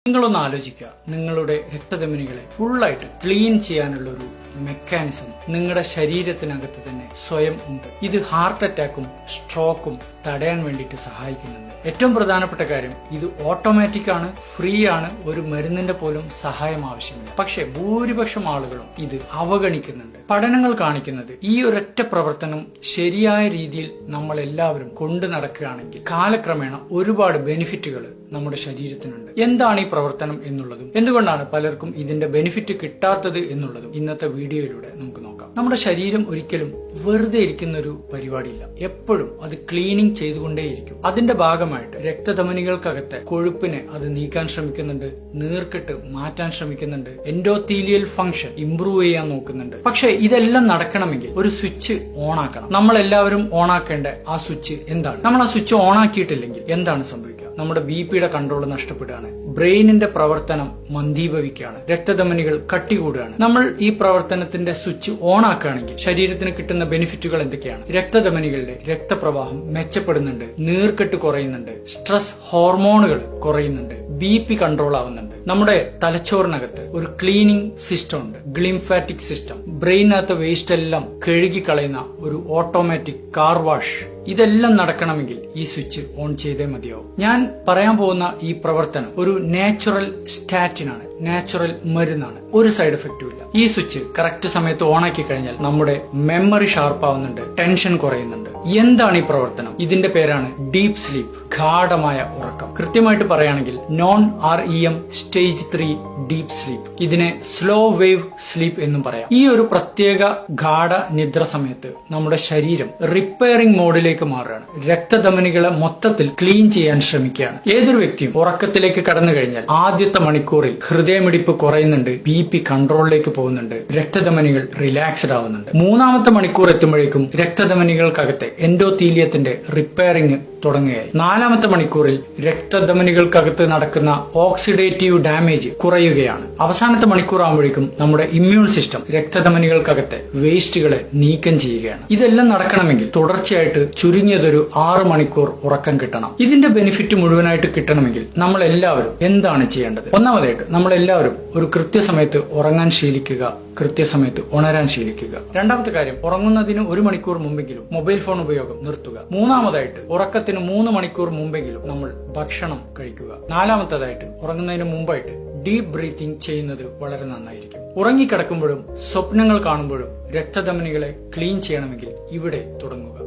നിങ്ങളൊന്ന് ആലോചിക്കുക, നിങ്ങളുടെ രക്തധമനികളെ ഫുള്ളായിട്ട് ക്ലീൻ ചെയ്യാനുള്ള ഒരു മെക്കാനിസം നിങ്ങളുടെ ശരീരത്തിനകത്ത് തന്നെ സ്വയം ഉണ്ട്. ഇത് ഹാർട്ട് അറ്റാക്കും സ്ട്രോക്കും തടയാൻ വേണ്ടിയിട്ട് സഹായിക്കുന്നുണ്ട്. ഏറ്റവും പ്രധാനപ്പെട്ട കാര്യം, ഇത് ഓട്ടോമാറ്റിക് ആണ്, ഫ്രീ ആണ്, ഒരു മരുന്നിന്റെ പോലും സഹായം ആവശ്യമില്ല. പക്ഷെ ഭൂരിപക്ഷം ആളുകളും ഇത് അവഗണിക്കുന്നുണ്ട്. പഠനങ്ങൾ കാണിക്കുന്നത് ഈ ഒരൊറ്റ പ്രവർത്തനം ശരിയായ രീതിയിൽ നമ്മൾ എല്ലാവരും കൊണ്ടു നടക്കുകയാണെങ്കിൽ കാലക്രമേണ ഒരുപാട് ബെനിഫിറ്റുകൾ നമ്മുടെ ശരീരത്തിനുണ്ട്. എന്താണ് ഈ പ്രവർത്തനം എന്നുള്ളതും എന്തുകൊണ്ടാണ് പലർക്കും ഇതിന്റെ ബെനിഫിറ്റ് കിട്ടാത്തത് എന്നുള്ളതും ഇന്നത്തെ വീഡിയോയിലൂടെ നമുക്ക് നോക്കാം. നമ്മുടെ ശരീരം ഒരിക്കലും വെറുതെ ഇരിക്കുന്ന ഒരു പരിപാടിയില്ല. എപ്പോഴും അത് ക്ലീനിങ് ചെയ്തുകൊണ്ടേയിരിക്കും. അതിന്റെ ഭാഗമായിട്ട് രക്തധമനികൾക്കകത്തെ കൊഴുപ്പിനെ അത് നീക്കാൻ ശ്രമിക്കുന്നുണ്ട്, നീർക്കെട്ട് മാറ്റാൻ ശ്രമിക്കുന്നുണ്ട്, എൻഡോത്തീലിയൽ ഫംഗ്ഷൻ ഇംപ്രൂവ് ചെയ്യാൻ നോക്കുന്നുണ്ട്. പക്ഷെ ഇതെല്ലാം നടക്കണമെങ്കിൽ ഒരു സ്വിച്ച് ഓൺ ആക്കണം. നമ്മൾ എല്ലാവരും ഓൺ ആക്കേണ്ട ആ സ്വിച്ച് എന്താണ്? നമ്മൾ ആ സ്വിച്ച് ഓൺ ആക്കിയിട്ടില്ലെങ്കിൽ എന്താണ് സംഭവിക്കുക? നമ്മുടെ ബിപിയുടെ കൺട്രോൾ നഷ്ടപ്പെടുകയാണ്, ബ്രെയിനിന്റെ പ്രവർത്തനം മന്ദീഭവിക്കുകയാണ്, രക്തധമനികൾ കട്ടികൂടുകയാണ്. നമ്മൾ ഈ പ്രവർത്തനത്തിന്റെ സ്വിച്ച് ഓൺ ആക്കുകയാണെങ്കിൽ ശരീരത്തിന് കിട്ടുന്ന ബെനിഫിറ്റുകൾ എന്തൊക്കെയാണ്? രക്തധമനികളുടെ രക്തപ്രവാഹം മെച്ചപ്പെടുന്നുണ്ട്, നീർക്കെട്ട് കുറയുന്നുണ്ട്, സ്ട്രെസ് ഹോർമോണുകൾ കുറയുന്നുണ്ട്, ബിപി കൺട്രോൾ ആവുന്നുണ്ട്. നമ്മുടെ തലച്ചോറിനകത്ത് ഒരു ക്ലീനിങ് സിസ്റ്റം ഉണ്ട്, ഗ്ലിംഫാറ്റിക് സിസ്റ്റം. ബ്രെയിനകത്ത് വേസ്റ്റ് എല്ലാം കഴുകിക്കളയുന്ന ഒരു ഓട്ടോമാറ്റിക് കാർ വാഷ്. ഇതെല്ലാം നടക്കണമെങ്കിൽ ഈ സ്വിച്ച് ഓൺ ചെയ്തേ മതിയാവും. ഞാൻ പറയാൻ പോകുന്ന ഈ പ്രവർത്തനം ഒരു നാച്ചുറൽ സ്റ്റാറ്റിനാണ്, നാച്ചുറൽ മരുന്നാണ്. ഒരു സൈഡ് എഫക്റ്റും ഇല്ല. ഈ സ്വിച്ച് കറക്റ്റ് സമയത്ത് ഓൺ ആക്കി കഴിഞ്ഞാൽ നമ്മുടെ മെമ്മറി ഷാർപ്പ് ആവുന്നുണ്ട്, ടെൻഷൻ കുറയുന്നുണ്ട്. എന്താണ് ഈ പ്രവർത്തനം? ഇതിന്റെ പേരാണ് ഡീപ് സ്ലീപ്പ്, ഗാഢമായ ഉറക്കം. കൃത്യമായിട്ട് പറയുകയാണെങ്കിൽ non REM stage 3 deep sleep. ഇതിനെ സ്ലോ വേവ് സ്ലീപ്പ് എന്നും പറയാം. ഈ ഒരു പ്രത്യേക ഗാഢ നിദ്ര സമയത്ത് നമ്മുടെ ശരീരം റിപ്പയറിംഗ് മോഡിലേക്ക് മാറുകയാണ്. രക്തധമനികളെ മൊത്തത്തിൽ ക്ലീൻ ചെയ്യാൻ ശ്രമിക്കുകയാണ്. ഏതൊരു വ്യക്തിയും ഉറക്കത്തിലേക്ക് കടന്നു കഴിഞ്ഞാൽ ആദ്യത്തെ മണിക്കൂറിൽ ഹൃദയമിടിപ്പ് കുറയുന്നുണ്ട്, BP കൺട്രോളിലേക്ക് പോകുന്നുണ്ട്, രക്തധമനികൾ റിലാക്സ്ഡ് ആവുന്നുണ്ട്. മൂന്നാമത്തെ മണിക്കൂർ എത്തുമ്പോഴേക്കും രക്തധമനികൾക്കകത്തെ എൻഡോത്തീലിയത്തിന്റെ റിപ്പയറിംഗ് തുടങ്ങുകയായി. നാലാമത്തെ മണിക്കൂറിൽ രക്തധമനികൾക്കകത്ത് നടക്കുന്ന ഓക്സിഡേറ്റീവ് ഡാമേജ് കുറയുകയാണ്. അവസാനത്തെ മണിക്കൂർ ആകുമ്പോഴേക്കും നമ്മുടെ ഇമ്മ്യൂൺ സിസ്റ്റം രക്തധമനികൾക്കകത്തെ വേസ്റ്റുകളെ നീക്കം ചെയ്യുകയാണ്. ഇതെല്ലാം നടക്കണമെങ്കിൽ തുടർച്ചയായിട്ട് ചുരുങ്ങിയതൊരു 6 മണിക്കൂർ ഉറക്കം കിട്ടണം. ഇതിന്റെ ബെനിഫിറ്റ് മുഴുവനായിട്ട് കിട്ടണമെങ്കിൽ നമ്മൾ എല്ലാവരും എന്താണ് ചെയ്യേണ്ടത്? ഒന്നാമതായിട്ട് നമ്മൾ എല്ലാവരും ഒരു കൃത്യസമയത്ത് ഉറങ്ങാൻ ശീലിക്കുക, കൃത്യസമയത്ത് ഉണരാൻ ശീലിക്കുക. രണ്ടാമത്തെ കാര്യം, ഉറങ്ങുന്നതിന് 1 മണിക്കൂർ മുമ്പെങ്കിലും മൊബൈൽ ഫോൺ ഉപയോഗം നിർത്തുക. മൂന്നാമതായിട്ട് ഉറക്കത്തിന് 3 മണിക്കൂർ മുമ്പെങ്കിലും നമ്മൾ ഭക്ഷണം കഴിക്കുക. നാലാമത്തേതായിട്ട് ഉറങ്ങുന്നതിന് മുമ്പായിട്ട് ഡീപ് ബ്രീത്തിങ് ചെയ്യുന്നത് വളരെ നന്നായിരിക്കും. ഉറങ്ങിക്കിടക്കുമ്പോഴും സ്വപ്നങ്ങൾ കാണുമ്പോഴും രക്തധമനികളെ ക്ലീൻ ചെയ്യണമെങ്കിൽ ഇവിടെ തുടങ്ങുക.